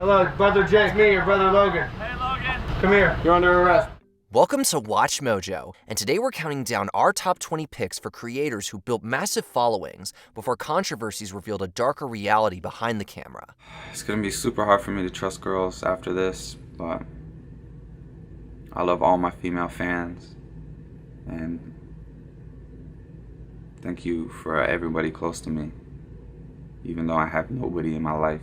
Hello, Brother Jake, me, your brother Logan. Hey, Logan. Come here, you're under arrest. Welcome to WatchMojo, and today we're counting down our top 20 picks for creators who built massive followings before Controversies revealed a darker reality behind the camera. It's gonna be super hard for me to trust girls after this, but I love all my female fans, and thank you for everybody close to me, even though I have nobody in my life.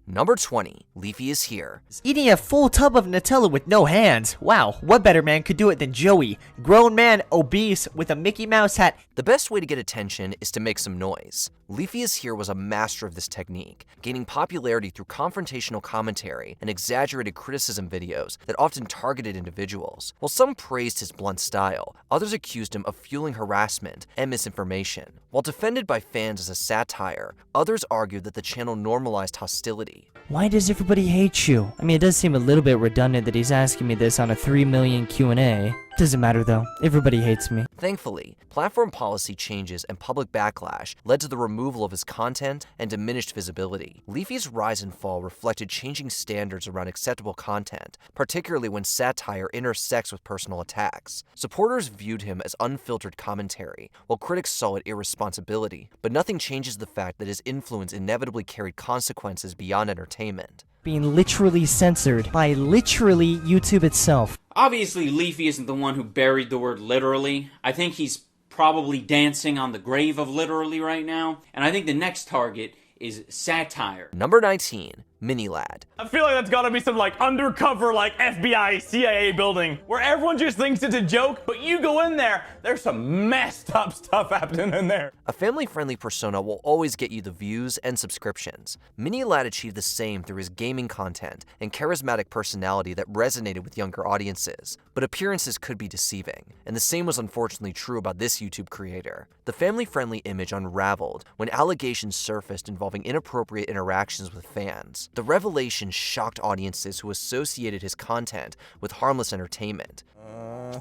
Number 20, LeafyIsHere. Eating a full tub of Nutella with no hands. Wow, what better man could do it than Joey? Grown man, obese, with a Mickey Mouse hat. The best way to get attention is to make some noise. LeafyIsHere was a master of this technique, gaining popularity through confrontational commentary and exaggerated criticism videos that often targeted individuals. While some praised his blunt style, others accused him of fueling harassment and misinformation. While defended by fans as a satire, others argued that the channel normalized hostility. Why does everybody hate you? I mean, it does seem a little bit redundant that he's asking me this on a 3 million Q&A. Doesn't matter though, everybody hates me. Thankfully, platform policy changes and public backlash led to the removal of his content and diminished visibility. Leafy's rise and fall reflected changing standards around acceptable content, particularly when satire intersects with personal attacks. Supporters viewed him as unfiltered commentary, while critics saw it irresponsibility, but nothing changes the fact that his influence inevitably carried consequences beyond entertainment. Being literally censored by literally YouTube itself. Obviously, Leafy isn't the one who buried the word literally. I think he's probably dancing on the grave of literally right now. And I think the next target is satire. Number 19, MiniLad. I feel like that's gotta be some undercover FBI, CIA building where everyone just thinks it's a joke, but you go in there, there's some messed up stuff happening in there. A family-friendly persona will always get you the views and subscriptions. MiniLad achieved the same through his gaming content and charismatic personality that resonated with younger audiences. But appearances could be deceiving, and the same was unfortunately true about this YouTube creator. The family-friendly image unraveled when allegations surfaced involving inappropriate interactions with fans. The revelation shocked audiences who associated his content with harmless entertainment.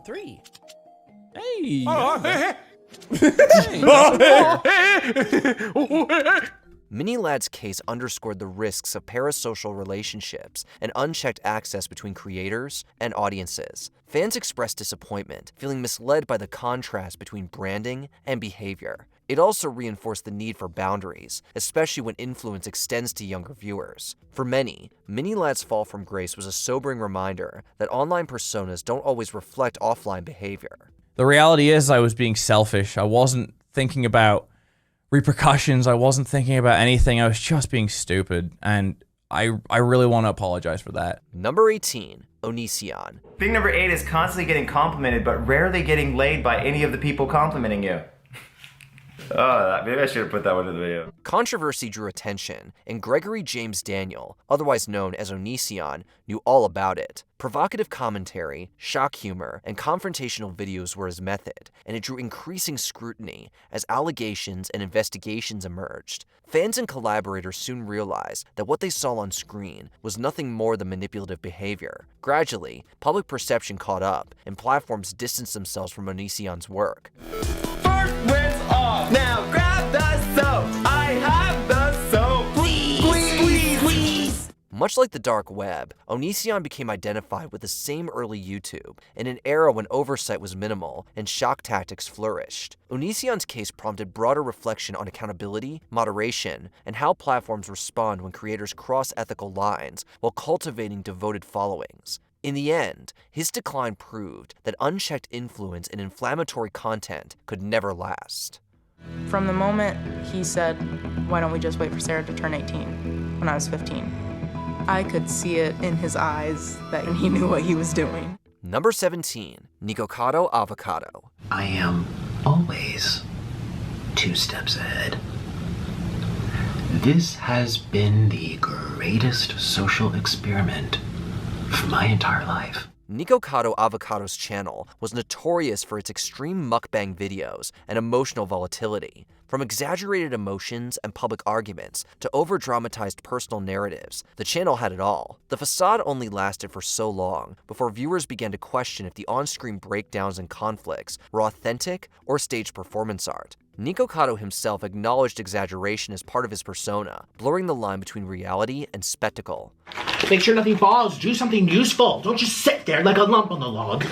3. Hey! MiniLad's case underscored the risks of parasocial relationships and unchecked access between creators and audiences. Fans expressed disappointment, feeling misled by the contrast between branding and behavior. It also reinforced the need for boundaries, especially when influence extends to younger viewers. For many, MiniLad's fall from grace was a sobering reminder that online personas don't always reflect offline behavior. The reality is I was being selfish. I wasn't thinking about repercussions. I wasn't thinking about anything. I was just being stupid, and I really want to apologize for that. Number 18, Onision. Thing number 8 is constantly getting complimented, but rarely getting laid by any of the people complimenting you. Oh, maybe I should have put that one in the video. Controversy drew attention, and Gregory James Daniel, otherwise known as Onision, knew all about it. Provocative commentary, shock humor, and confrontational videos were his method, and it drew increasing scrutiny as allegations and investigations emerged. Fans and collaborators soon realized that what they saw on screen was nothing more than manipulative behavior. Gradually, public perception caught up, and platforms distanced themselves from Onision's work. Now grab the soap. I have the soap. Please. Much like the dark web, Onision became identified with the same early YouTube in an era when oversight was minimal and shock tactics flourished. Onision's case prompted broader reflection on accountability, moderation, and how platforms respond when creators cross ethical lines while cultivating devoted followings. In the end, his decline proved that unchecked influence and inflammatory content could never last. From the moment he said, "Why don't we just wait for Sarah to turn 18?" when I was 15, I could see it in his eyes that he knew what he was doing. Number 17, Nikocado Avocado. I am always 2 steps ahead. This has been the greatest social experiment for my entire life. Nikocado Avocado's channel was notorious for its extreme mukbang videos and emotional volatility. From exaggerated emotions and public arguments to over-dramatized personal narratives, the channel had it all. The facade only lasted for so long before viewers began to question if the on-screen breakdowns and conflicts were authentic or staged performance art. Nikocado himself acknowledged exaggeration as part of his persona, blurring the line between reality and spectacle. Make sure nothing falls. Do something useful. Don't just sit there like a lump on the log.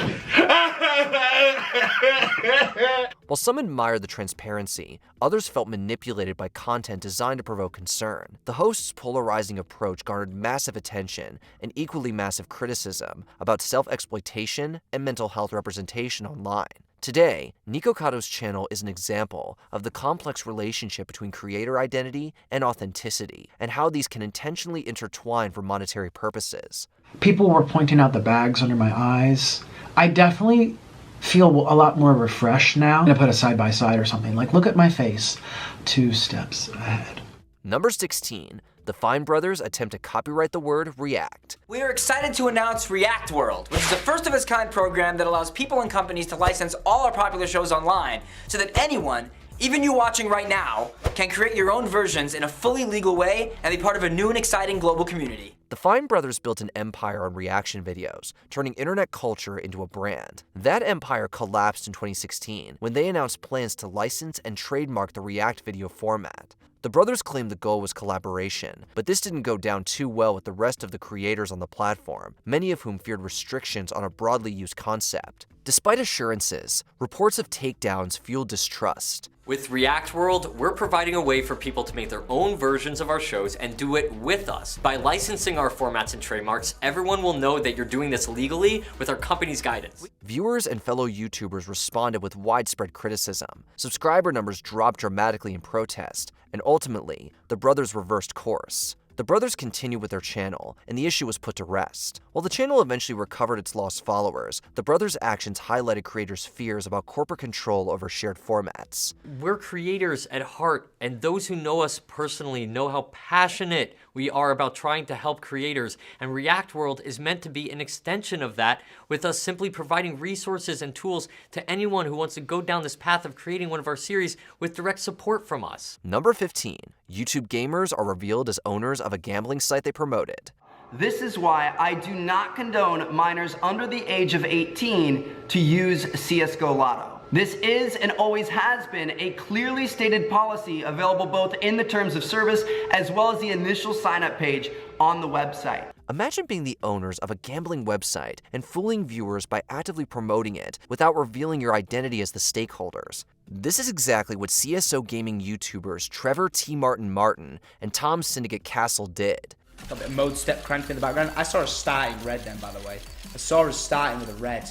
While some admired the transparency, others felt manipulated by content designed to provoke concern. The host's polarizing approach garnered massive attention and equally massive criticism about self-exploitation and mental health representation online. Today, Nikocado's channel is an example of the complex relationship between creator identity and authenticity, and how these can intentionally intertwine for monetary purposes. People were pointing out the bags under my eyes. I definitely feel a lot more refreshed now. I'm gonna put a side-by-side or something. Like, look at my face. 2 steps ahead. Number 16. The Fine Brothers attempt to copyright the word react. We are excited to announce React World, which is a first-of-its-kind program that allows people and companies to license all our popular shows online so that anyone, even you watching right now, can create your own versions in a fully legal way and be part of a new and exciting global community. The Fine Brothers built an empire on reaction videos, turning internet culture into a brand. That empire collapsed in 2016 when they announced plans to license and trademark the React video format. The brothers claimed the goal was collaboration, but this didn't go down too well with the rest of the creators on the platform, many of whom feared restrictions on a broadly used concept. Despite assurances, reports of takedowns fueled distrust. With React World, we're providing a way for people to make their own versions of our shows and do it with us. By licensing our formats and trademarks, everyone will know that you're doing this legally with our company's guidance. Viewers and fellow YouTubers responded with widespread criticism. Subscriber numbers dropped dramatically in protest, and ultimately, the brothers reversed course. The brothers continued with their channel, and the issue was put to rest. While the channel eventually recovered its lost followers, the brothers' actions highlighted creators' fears about corporate control over shared formats. We're creators at heart, and those who know us personally know how passionate we are about trying to help creators, and React World is meant to be an extension of that, with us simply providing resources and tools to anyone who wants to go down this path of creating one of our series with direct support from us. Number 15. YouTube gamers are revealed as owners of a gambling site they promoted. This is why I do not condone minors under the age of 18 to use CSGO Lotto. This is and always has been a clearly stated policy available both in the terms of service as well as the initial sign-up page on the website. Imagine being the owners of a gambling website and fooling viewers by actively promoting it without revealing your identity as the stakeholders. This is exactly what CSO gaming YouTubers Trevor T. Martin and Tom Syndicate Castle did. Got a bit of mode step crank in the background. I saw her starting red then, by the way. I saw her starting with a red.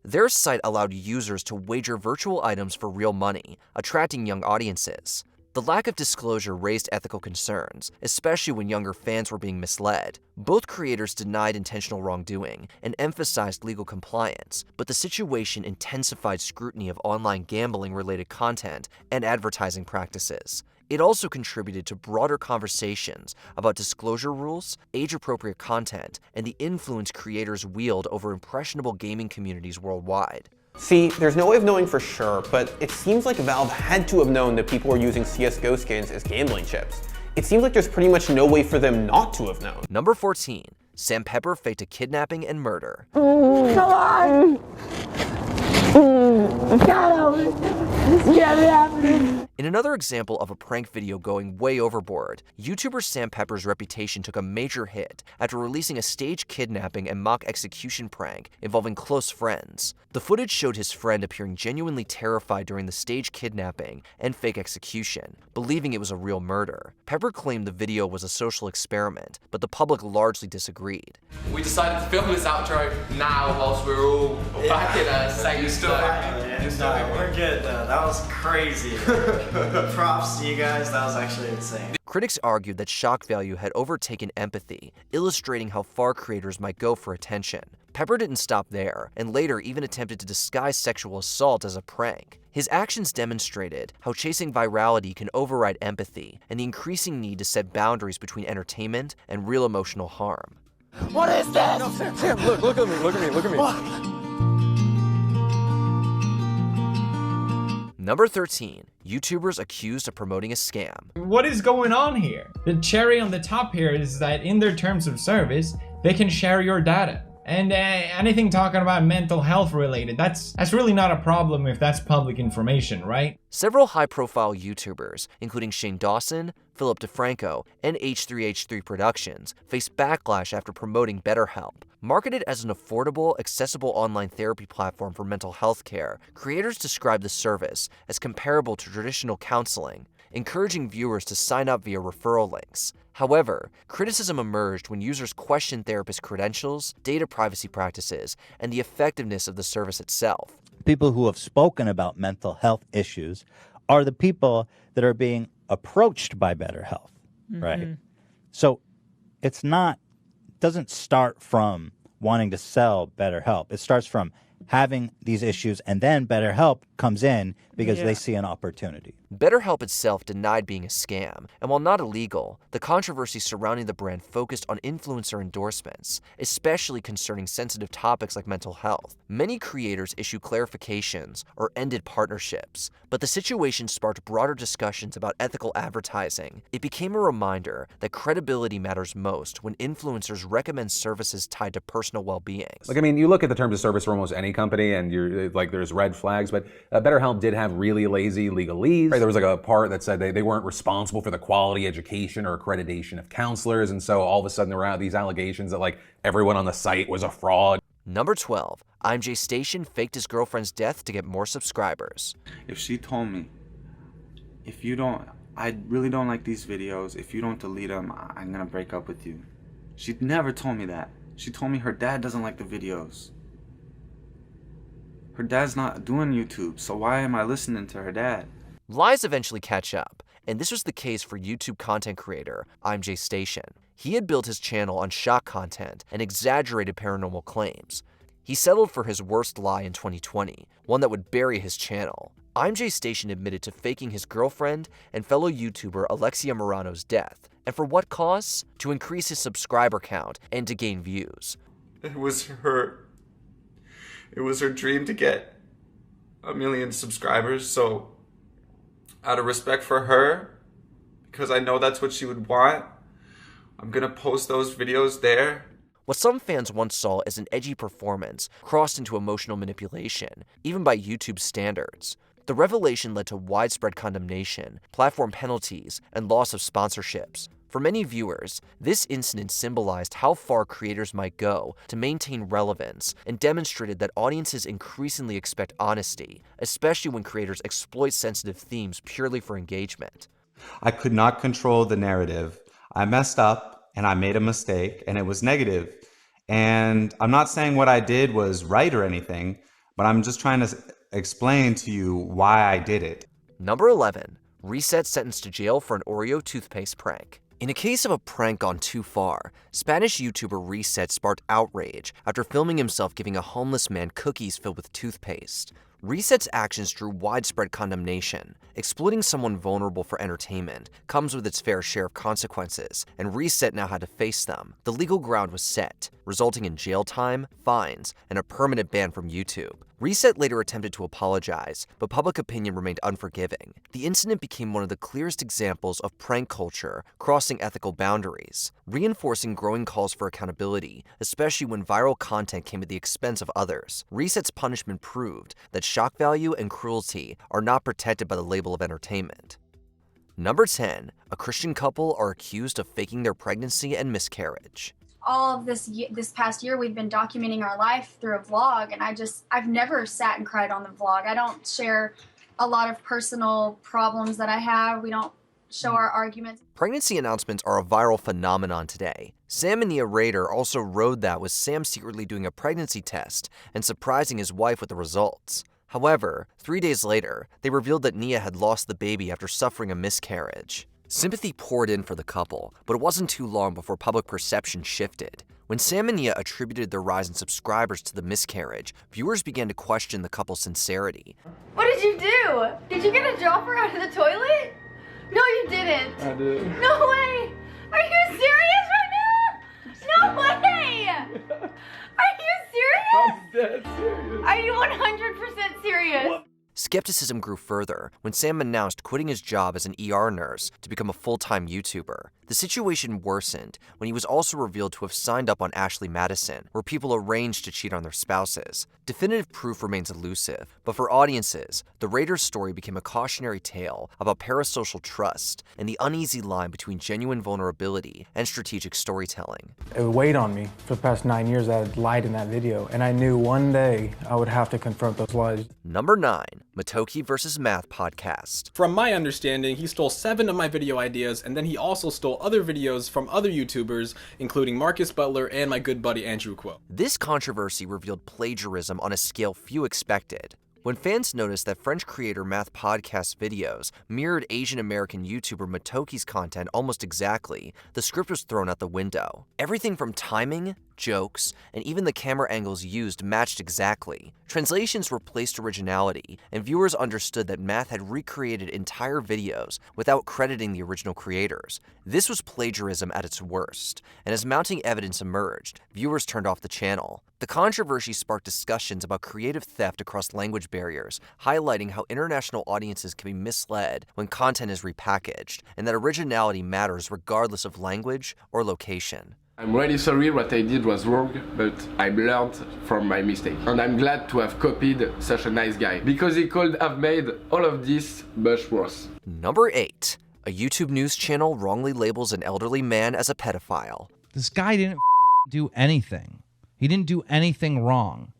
Their site allowed users to wager virtual items for real money, attracting young audiences. The lack of disclosure raised ethical concerns, especially when younger fans were being misled. Both creators denied intentional wrongdoing and emphasized legal compliance, but the situation intensified scrutiny of online gambling-related content and advertising practices. It also contributed to broader conversations about disclosure rules, age-appropriate content, and the influence creators wield over impressionable gaming communities worldwide. See, there's no way of knowing for sure, but it seems like Valve had to have known that people were using CSGO skins as gambling chips. It seems like there's pretty much no way for them not to have known. Number 14. Sam Pepper faked a kidnapping and murder. Come on! In another example of a prank video going way overboard, YouTuber Sam Pepper's reputation took a major hit after releasing a staged kidnapping and mock execution prank involving close friends. The footage showed his friend appearing genuinely terrified during the staged kidnapping and fake execution, believing it was a real murder. Pepper claimed the video was a social experiment, but the public largely disagreed. We decided to film this outro now whilst we're all back in a safe zone. We're good though. That was crazy. Props to you guys. That was actually insane. Critics argued that shock value had overtaken empathy, illustrating how far creators might go for attention. Pepper didn't stop there, and later even attempted to disguise sexual assault as a prank. His actions demonstrated how chasing virality can override empathy and the increasing need to set boundaries between entertainment and real emotional harm. What is this? No, Sam, look at me, look at me, look at me. What? Number 13. YouTubers accused of promoting a scam. What is going on here? The cherry on the top here is that in their terms of service, they can share your data. And anything talking about mental health related, that's really not a problem if that's public information, right? Several high-profile YouTubers, including Shane Dawson, Philip DeFranco, and H3H3 Productions, faced backlash after promoting BetterHelp. Marketed as an affordable, accessible online therapy platform for mental health care, creators describe the service as comparable to traditional counseling, encouraging viewers to sign up via referral links. However, criticism emerged when users questioned therapist credentials, data privacy practices, and the effectiveness of the service itself. People who have spoken about mental health issues are the people that are being approached by BetterHelp, right? So it's not, doesn't start from wanting to sell BetterHelp. It starts from having these issues, and then BetterHelp comes in because they see an opportunity. BetterHelp itself denied being a scam, and while not illegal, the controversy surrounding the brand focused on influencer endorsements, especially concerning sensitive topics like mental health. Many creators issued clarifications or ended partnerships, but the situation sparked broader discussions about ethical advertising. It became a reminder that credibility matters most when influencers recommend services tied to personal well-being. Like, I mean, you look at the terms of service for almost any company, and you're like, there's red flags, but BetterHelp did have really lazy legalese. Right? There was like a part that said they weren't responsible for the quality education or accreditation of counselors, and so all of a sudden there were these allegations that like everyone on the site was a fraud. Number 12, ImJayStation faked his girlfriend's death to get more subscribers. If she told me, I really don't like these videos, if you don't delete them, I'm gonna break up with you. She never told me that. She told me her dad doesn't like the videos. Her dad's not doing YouTube, so why am I listening to her dad? Lies eventually catch up, and this was the case for YouTube content creator ImJayStation. He had built his channel on shock content and exaggerated paranormal claims. He settled for his worst lie in 2020, one that would bury his channel. ImJayStation admitted to faking his girlfriend and fellow YouTuber Alexia Morano's death, and for what cause? To increase his subscriber count and to gain views. It was her dream to get 1 million subscribers, so out of respect for her, because I know that's what she would want, I'm gonna post those videos there. What some fans once saw as an edgy performance crossed into emotional manipulation, even by YouTube standards. The revelation led to widespread condemnation, platform penalties, and loss of sponsorships. For many viewers, this incident symbolized how far creators might go to maintain relevance and demonstrated that audiences increasingly expect honesty, especially when creators exploit sensitive themes purely for engagement. I could not control the narrative. I messed up and I made a mistake and it was negative. And I'm not saying what I did was right or anything, but I'm just trying to explain to you why I did it. Number 11, Reset sentenced to jail for an Oreo toothpaste prank. In a case of a prank gone too far, Spanish YouTuber Reset sparked outrage after filming himself giving a homeless man cookies filled with toothpaste. Reset's actions drew widespread condemnation. Exploiting someone vulnerable for entertainment comes with its fair share of consequences, and Reset now had to face them. The legal ground was set, resulting in jail time, fines, and a permanent ban from YouTube. Reset later attempted to apologize, but public opinion remained unforgiving. The incident became one of the clearest examples of prank culture crossing ethical boundaries, reinforcing growing calls for accountability, especially when viral content came at the expense of others. Reset's punishment proved that shock value and cruelty are not protected by the label of entertainment. Number 10, a Christian couple are accused of faking their pregnancy and miscarriage. All of this past year, we've been documenting our life through a vlog, and I've never sat and cried on the vlog. I don't share a lot of personal problems that I have. We don't show our arguments. Pregnancy announcements are a viral phenomenon today. Sam and Nia Rader also rode that with Sam secretly doing a pregnancy test and surprising his wife with the results. However, 3 days later, they revealed that Nia had lost the baby after suffering a miscarriage. Sympathy poured in for the couple, but it wasn't too long before public perception shifted. When Sam and Nia attributed their rise in subscribers to the miscarriage, viewers began to question the couple's sincerity. What did you do? Did you get a dropper out of the toilet? No, you didn't. I did. No way. Are you serious right now? No way. Are you serious? I'm dead serious. Are you 100% serious? Skepticism grew further when Sam announced quitting his job as an ER nurse to become a full-time YouTuber. The situation worsened when he was also revealed to have signed up on Ashley Madison, where people arranged to cheat on their spouses. Definitive proof remains elusive, but for audiences, the Raiders' story became a cautionary tale about parasocial trust and the uneasy line between genuine vulnerability and strategic storytelling. It weighed on me for the past 9 years that I'd lied in that video, and I knew one day I would have to confront those lies. Number 9, Matoki vs. Math podcast. From my understanding, he stole 7 of my video ideas, and then he also stole other videos from other YouTubers, including Marcus Butler and my good buddy Andrew Quo. This controversy revealed plagiarism on a scale few expected. When fans noticed that French creator Math Podcast videos mirrored Asian American YouTuber Matoki's content almost exactly, the script was thrown out the window. Everything from timing, jokes, and even the camera angles used matched exactly. Translations replaced originality, and viewers understood that Math had recreated entire videos without crediting the original creators. This was plagiarism at its worst, and as mounting evidence emerged, viewers turned off the channel. The controversy sparked discussions about creative theft across language barriers, highlighting how international audiences can be misled when content is repackaged, and that originality matters regardless of language or location. I'm really sorry, what I did was wrong, but I learned from my mistake. And I'm glad to have copied such a nice guy, because he could have made all of this much worse. Number 8. A YouTube news channel wrongly labels an elderly man as a pedophile. This guy didn't do anything. He didn't do anything wrong.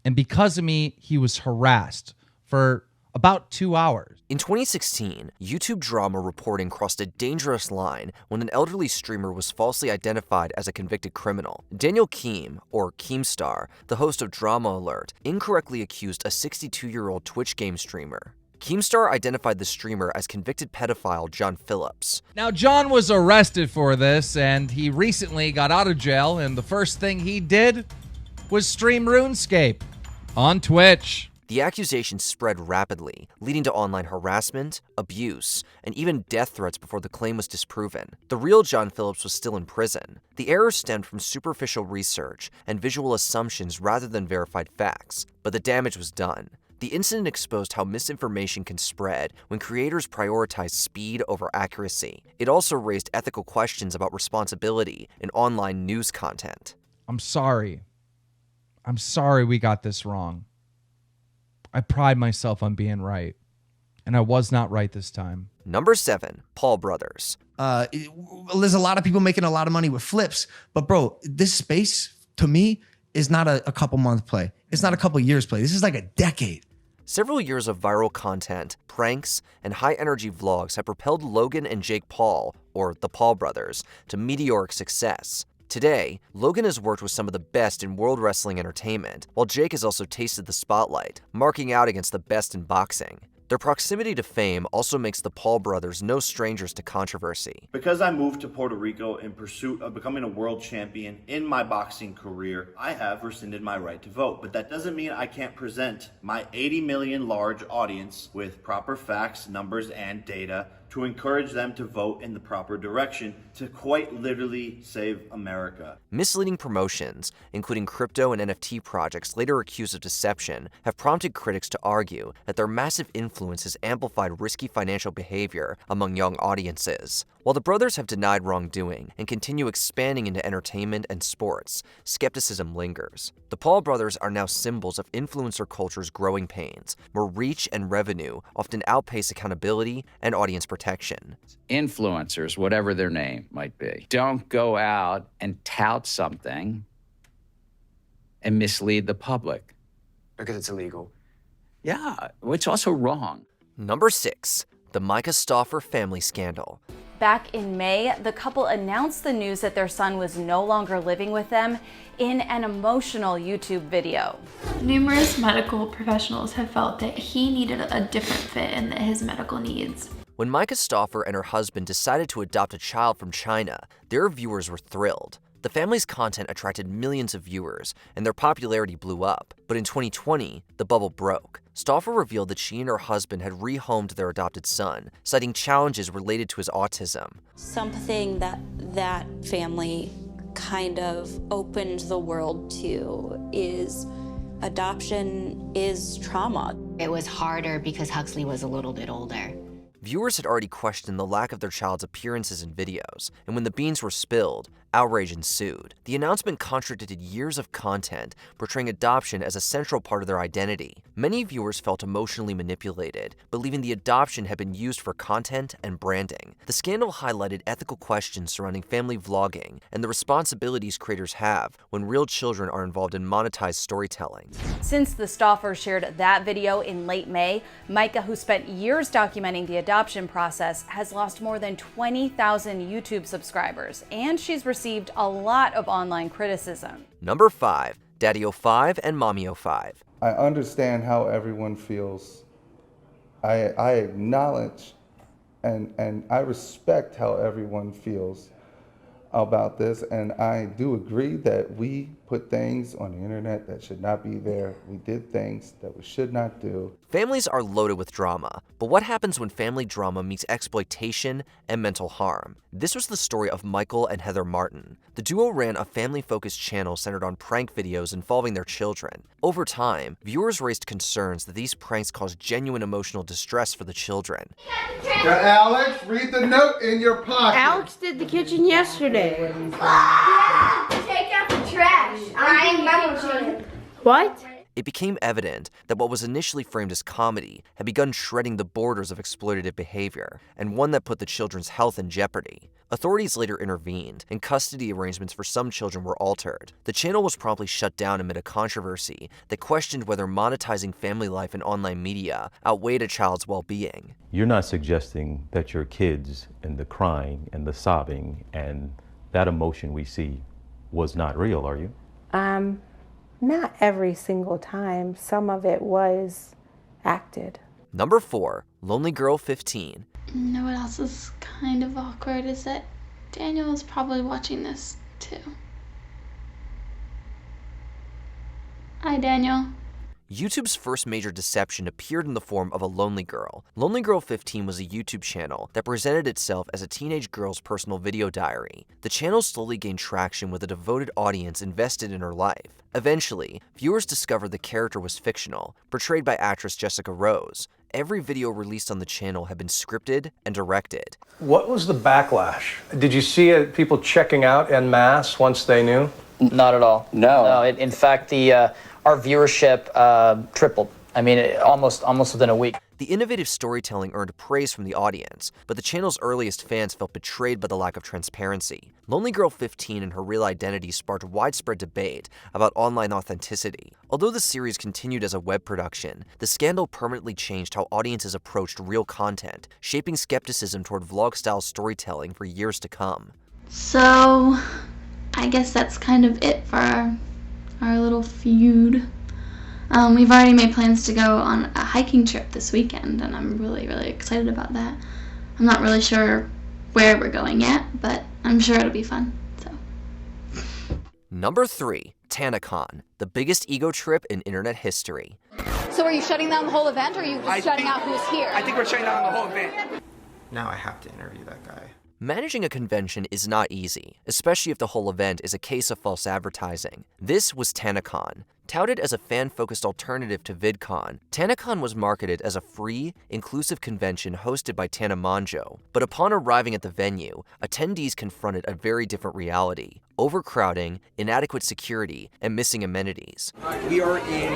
And because of me, he was harassed for about 2 hours. In 2016, YouTube drama reporting crossed a dangerous line when an elderly streamer was falsely identified as a convicted criminal. Daniel Keem, or Keemstar, the host of Drama Alert, incorrectly accused a 62-year-old Twitch game streamer. Keemstar identified the streamer as convicted pedophile John Phillips. Now, John was arrested for this, and he recently got out of jail, and the first thing he did was stream RuneScape on Twitch. The accusation spread rapidly, leading to online harassment, abuse, and even death threats before the claim was disproven. The real John Phillips was still in prison. The error stemmed from superficial research and visual assumptions rather than verified facts, but the damage was done. The incident exposed how misinformation can spread when creators prioritize speed over accuracy. It also raised ethical questions about responsibility in online news content. I'm sorry. I'm sorry we got this wrong. I pride myself on being right, and I was not right this time. Number 7, Paul Brothers. There's a lot of people making a lot of money with flips, but bro, this space, to me, is not a couple month play. It's not a couple years play. This is like a decade. Several years of viral content, pranks, and high-energy vlogs have propelled Logan and Jake Paul, or the Paul brothers, to meteoric success. Today, Logan has worked with some of the best in world wrestling entertainment, while Jake has also tasted the spotlight, marking out against the best in boxing. Their proximity to fame also makes the Paul brothers no strangers to controversy. Because I moved to Puerto Rico in pursuit of becoming a world champion in my boxing career, I have rescinded my right to vote. But that doesn't mean I can't present my 80 million large audience with proper facts, numbers, and data to encourage them to vote in the proper direction to quite literally save America. Misleading promotions, including crypto and NFT projects later accused of deception, have prompted critics to argue that their massive influence has amplified risky financial behavior among young audiences. While the brothers have denied wrongdoing and continue expanding into entertainment and sports, skepticism lingers. The Paul brothers are now symbols of influencer culture's growing pains, where reach and revenue often outpace accountability and audience protection. Influencers, whatever their name might be, don't go out and tout something and mislead the public. Because it's illegal. Yeah, it's also wrong. Number 6, the Micah Stauffer family scandal. Back in May, the couple announced the news that their son was no longer living with them in an emotional YouTube video. Numerous medical professionals have felt that he needed a different fit and that his medical needs. When Micah Stauffer and her husband decided to adopt a child from China, their viewers were thrilled. The family's content attracted millions of viewers, and their popularity blew up. But in 2020, the bubble broke. Stauffer revealed that she and her husband had rehomed their adopted son, citing challenges related to his autism. Something that family kind of opened the world to is adoption is trauma. It was harder because Huxley was a little bit older. Viewers had already questioned the lack of their child's appearances in videos, and when the beans were spilled, outrage ensued. The announcement contradicted years of content portraying adoption as a central part of their identity. Many viewers felt emotionally manipulated, believing the adoption had been used for content and branding. The scandal highlighted ethical questions surrounding family vlogging and the responsibilities creators have when real children are involved in monetized storytelling. Since the Stoffers shared that video in late May, Micah, who spent years documenting the adoption process, has lost more than 20,000 YouTube subscribers, and she's received a lot of online criticism. Number 5. DaddyOFive and MommyOFive. I understand how everyone feels. I acknowledge and I respect how everyone feels about this, and I do agree that we put things on the internet that should not be there. We did things that we should not do. Families are loaded with drama, but what happens when family drama meets exploitation and mental harm? This was the story of Michael and Heather Martin. The duo ran a family-focused channel centered on prank videos involving their children. Over time, viewers raised concerns that these pranks caused genuine emotional distress for the children. Now, Alex, read the note in your pocket. Alex did the kitchen yesterday. Take out the trash. What? It became evident that what was initially framed as comedy had begun shredding the borders of exploitative behavior, and one that put the children's health in jeopardy. Authorities later intervened, and custody arrangements for some children were altered. The channel was promptly shut down amid a controversy that questioned whether monetizing family life in online media outweighed a child's well-being. You're not suggesting that your kids and the crying and the sobbing and that emotion we see was not real, are you? Not every single time. Some of it was acted. Number 4. Lonely Girl 15. You know what else is kind of awkward is that Daniel is probably watching this too. Hi, Daniel. YouTube's first major deception appeared in the form of a Lonely Girl. Lonely Girl 15 was a YouTube channel that presented itself as a teenage girl's personal video diary. The channel slowly gained traction with a devoted audience invested in her life. Eventually, viewers discovered the character was fictional, portrayed by actress Jessica Rose. Every video released on the channel had been scripted and directed. What was the backlash? Did you see people checking out en masse once they knew? Not at all. No. In fact, our viewership tripled. I mean, almost within a week. The innovative storytelling earned praise from the audience, but the channel's earliest fans felt betrayed by the lack of transparency. Lonely Girl 15 and her real identity sparked widespread debate about online authenticity. Although the series continued as a web production, the scandal permanently changed how audiences approached real content, shaping skepticism toward vlog-style storytelling for years to come. So, I guess that's kind of it for our little feud. We've already made plans to go on a hiking trip this weekend, and I'm really, really excited about that. I'm not really sure where we're going yet, but I'm sure it'll be fun. Number 3. Tanacon, the biggest ego trip in internet history. So are you shutting down the whole event, or are you just shutting out who's here? I think we're shutting down the whole event. Now I have to interview that guy. Managing a convention is not easy, especially if the whole event is a case of false advertising. This was Tanacon. Touted as a fan-focused alternative to VidCon, Tanacon was marketed as a free, inclusive convention hosted by Tana Mongeau. But upon arriving at the venue, attendees confronted a very different reality: overcrowding, inadequate security, and missing amenities. We are in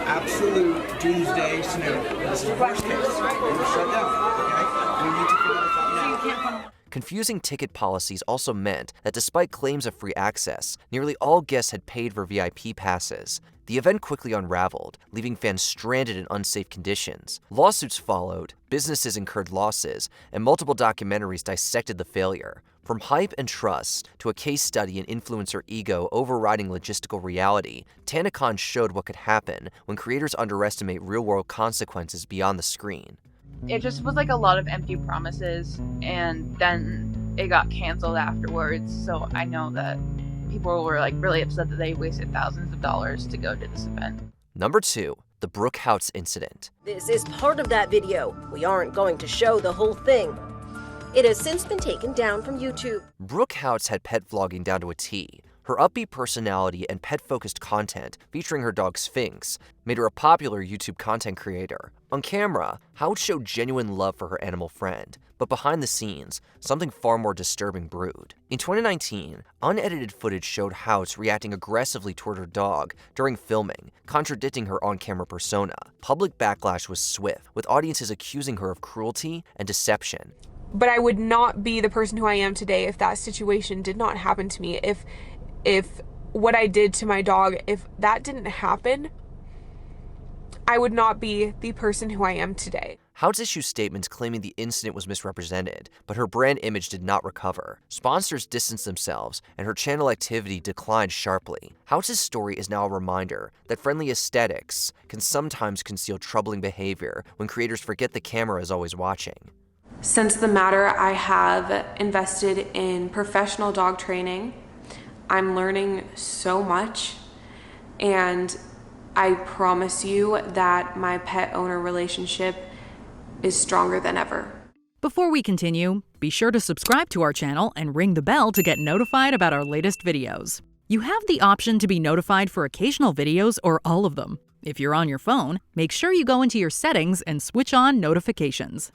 absolute doomsday scenario. This is the worst case. We're shut down, okay? We need to figure this out now. Confusing ticket policies also meant that despite claims of free access, nearly all guests had paid for VIP passes. The event quickly unraveled, leaving fans stranded in unsafe conditions. Lawsuits followed, businesses incurred losses, and multiple documentaries dissected the failure. From hype and trust to a case study in influencer ego overriding logistical reality, Tanacon showed what could happen when creators underestimate real-world consequences beyond the screen. It just was like a lot of empty promises, and then it got canceled afterwards, so I know that people were like really upset that they wasted thousands of dollars to go to this event. Number 2. The Brooke Houts incident. This is part of that video. We aren't going to show the whole thing. It has since been taken down from YouTube. Brooke Houts had pet vlogging down to a T. Her upbeat personality and pet-focused content featuring her dog Sphinx made her a popular YouTube content creator. On camera, Houts showed genuine love for her animal friend, but behind the scenes, something far more disturbing brewed. In 2019, unedited footage showed Houts reacting aggressively toward her dog during filming, contradicting her on-camera persona. Public backlash was swift, with audiences accusing her of cruelty and deception. But I would not be the person who I am today if that situation did not happen to me. If what I did to my dog, if that didn't happen, I would not be the person who I am today. Houts issued statements claiming the incident was misrepresented, but her brand image did not recover. Sponsors distanced themselves, and her channel activity declined sharply. Houts' story is now a reminder that friendly aesthetics can sometimes conceal troubling behavior when creators forget the camera is always watching. Since the matter, I have invested in professional dog training. I'm learning so much, and I promise you that my pet owner relationship is stronger than ever. Before we continue, be sure to subscribe to our channel and ring the bell to get notified about our latest videos. You have the option to be notified for occasional videos or all of them. If you're on your phone, make sure you go into your settings and switch on notifications.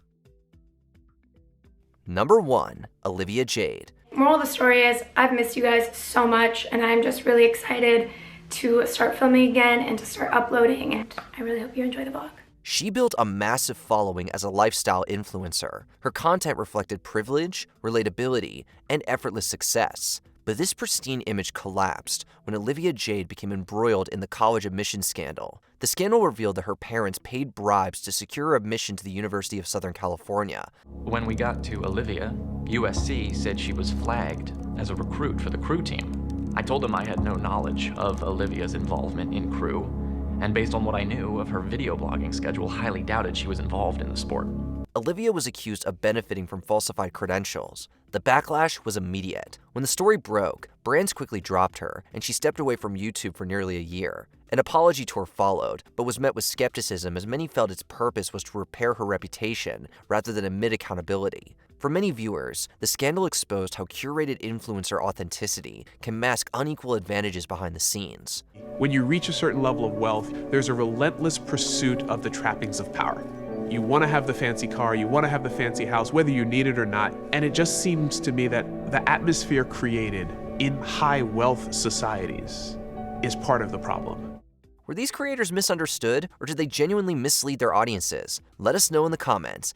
Number 1. Olivia Jade. Moral of the story is, I've missed you guys so much, and I'm just really excited to start filming again and to start uploading, and I really hope you enjoy the vlog. She built a massive following as a lifestyle influencer. Her content reflected privilege, relatability, and effortless success. But this pristine image collapsed when Olivia Jade became embroiled in the college admissions scandal. The scandal revealed that her parents paid bribes to secure admission to the University of Southern California. When we got to Olivia, USC said she was flagged as a recruit for the crew team. I told them I had no knowledge of Olivia's involvement in crew, and based on what I knew of her video blogging schedule, highly doubted she was involved in the sport. Olivia was accused of benefiting from falsified credentials. The backlash was immediate. When the story broke, brands quickly dropped her, and she stepped away from YouTube for nearly a year. An apology tour followed, but was met with skepticism as many felt its purpose was to repair her reputation rather than admit accountability. For many viewers, the scandal exposed how curated influencer authenticity can mask unequal advantages behind the scenes. When you reach a certain level of wealth, there's a relentless pursuit of the trappings of power. You want to have the fancy car, you want to have the fancy house, whether you need it or not. And it just seems to me that the atmosphere created in high wealth societies is part of the problem. Were these creators misunderstood, or did they genuinely mislead their audiences? Let us know in the comments.